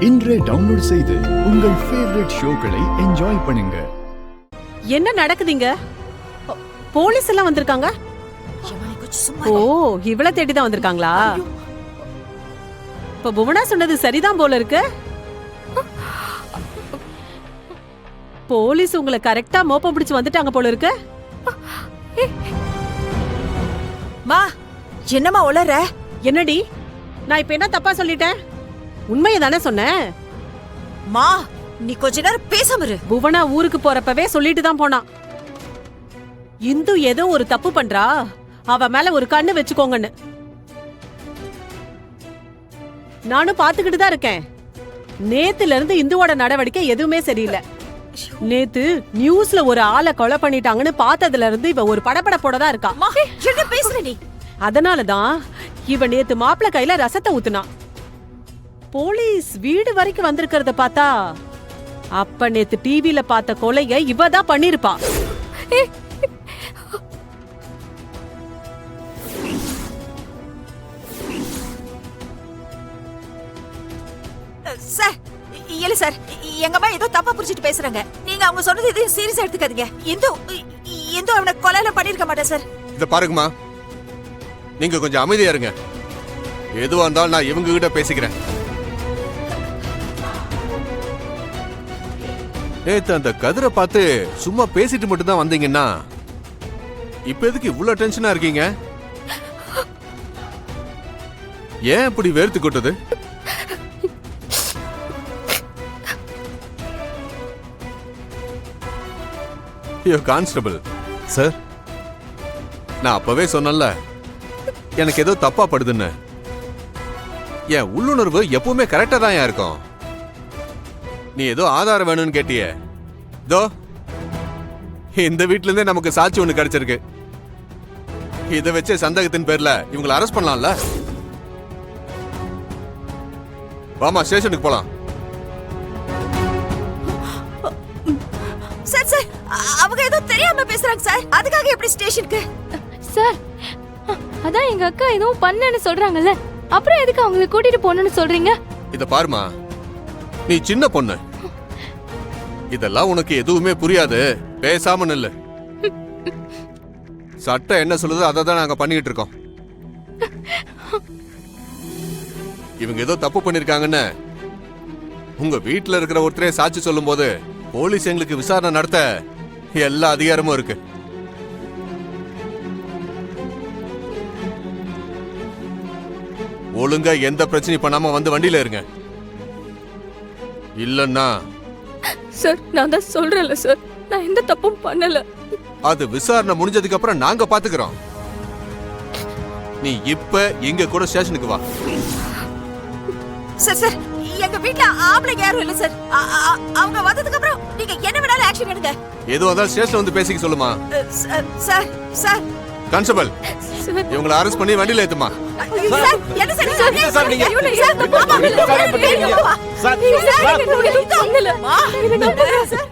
இன்றே டவுன்லோட் செய்து உங்கள் ஃபேவரட் ஷோக்களை என்ஜாய் பண்ணுங்க. என்ன நடக்குதுங்க? போலீஸ் எல்லாம் வந்திருக்காங்க. ஓ, இவள தேடிதான் வந்திருக்காங்களா? இப்ப புவனா சொன்னது சரிதான் போல இருக்கு. போலீஸ் உங்களை கரெக்டா மோப்பம் பிடிச்சு வந்துட்டாங்க போல இருக்கு. மா, என்னம்மா உளற? என்னடி, நான் இப்ப என்ன தப்பா சொல்லிட்டேன்? உண்மையை தானே சொன்னேன். மா, நீ கொஞ்ச நேரம் பேசாம இரு. புவனா ஊருக்கு போறப்பவே சொல்லிட்டு தான் போனான். இந்து ஏதோ ஒரு தப்பு பண்றா, அவ மேல ஒரு கண்ணு வச்சுக்கோங்கன்னு. நானும் பாத்துக்கிட்டு தான் இருக்கேன். நேத்துல இருந்து இந்துவோட நடவடிக்கை எதுவுமே சரியில்லை. நேத்து நியூஸ்ல ஒரு ஆளை கொலை பண்ணிட்டாங்கன்னு பார்த்ததுல இருந்து இவ ஒரு படபடப்போட தான் இருக்கா. என்ன பேசுற நீ? அதனாலதான் இவ நேத்து மாப்பிள்ள கையில ரசத்தை ஊத்துனா. போலீஸ் வீடு வரைக்கும் வந்திருக்கிறத பார்த்தா அப்ப நேத்து டிவில பார்த்த கொலைய இவ தான் பண்ணிருப்பா. சார், இல்ல சார், எங்க அம்மா ஏதோ தப்பா புரிஞ்சிட்டு பேசுறாங்க. நீங்க அவங்க சொன்னது எதையும் சீரியஸா எடுத்துக்காதீங்க. இந்து அவனை கொலையில பண்ணிருக்க மாட்டேன் சார். இத பாருங்கம்மா, நீங்க கொஞ்சம் அமைதியா இருங்க. எதுவா இருந்தாலும் நான் இவங்க கிட்ட பேசிக்கிறேன். நேத்து அந்த கதிரை பார்த்து சும்மா பேசிட்டு மட்டும் தான் வந்தீங்கன்னா இப்ப எதுக்கு இவ்வளவு டென்ஷனா இருக்கீங்க? ஏன் இப்படி வேர்த்து கொட்டுது? கான்ஸ்டபிள் சார், நான் அப்பவே சொன்னல எனக்கு ஏதோ தப்பா படுதுன்னு. என் உள்ளுணர்வு எப்பவுமே கரெக்டா தான் இருக்கும். நீ ஏதோ ஆதாரம் வேணும்னு கேட்டியே, இதோ இந்த வீட்ல இருந்தே நமக்கு சாட்சி ஒண்ணு கிடைச்சிருக்கு. இதை வச்ச சந்தேகத்தின் பேர்ல இவங்களை அரெஸ்ட் பண்ணலாம்ல. வாமா, ஸ்டேஷனுக்கு போலாம். சார் சார், அவங்க ஏதோ தெரியாம பேசுறாங்க சார். அதுக்காக எப்படி ஸ்டேஷனுக்கு? சார், அதான் எங்க அக்கா ஏதோ பண்ணேன்னு சொல்றாங்கல்ல, அப்புறம் எதுக்கு அவங்களை கூட்டிட்டு போகணும்னு சொல்றீங்க? இத பாருமா, நீ சின்ன பொண்ணு, இதெல்லாம் உனக்கு எதுவுமே புரியாது. பேசாம நில்லு. சட்டம் என்ன சொல்லுதோ அதை தான் நாங்க பண்ணிட்டு இருக்கோம். இவங்க ஏதோ தப்பு பண்ணிருக்காங்கன்னு உங்க வீட்டுல இருக்கிற ஒருத்தரே சாட்சி சொல்லும் போது போலீஸ் எங்களுக்கு விசாரணை நடத்த எல்லா அதிகாரமும் இருக்கு. ஒழுங்கா எந்த பிரச்சனையும் பண்ணாம வந்து வண்டியில இருங்க. இல்லன்னா சார், நான் தான் சொல்றேன்ல சார், நான் எந்த தப்பும் பண்ணல. அது விசாரணை முடிஞ்சதுக்கு அப்புறம் நாங்க பாத்துக்கிறோம். நீ இப்ப எங்க கூட ஸ்டேஷனுக்கு வா. சார் சார், எங்க வீட்ல ஆம்பளைங்க யாரும் இல்ல சார். அவங்க வந்ததுக்கு அப்புறம் நீங்க என்ன வேணாலும் ஆக்ஷன் எடுங்க. எதுவும் அதான் ஸ்டேஷன்ல வந்து பேசிக்க சொல்லுமா. சார் சார், கான்ஸ்டபிள், இவங்களை அரெஸ்ட் பண்ணி வண்டியில ஏத்துமா. சார், என்ன சார் நீங்க? சார், நீங்க சார், மாமா இல்ல சார். Sir, sir,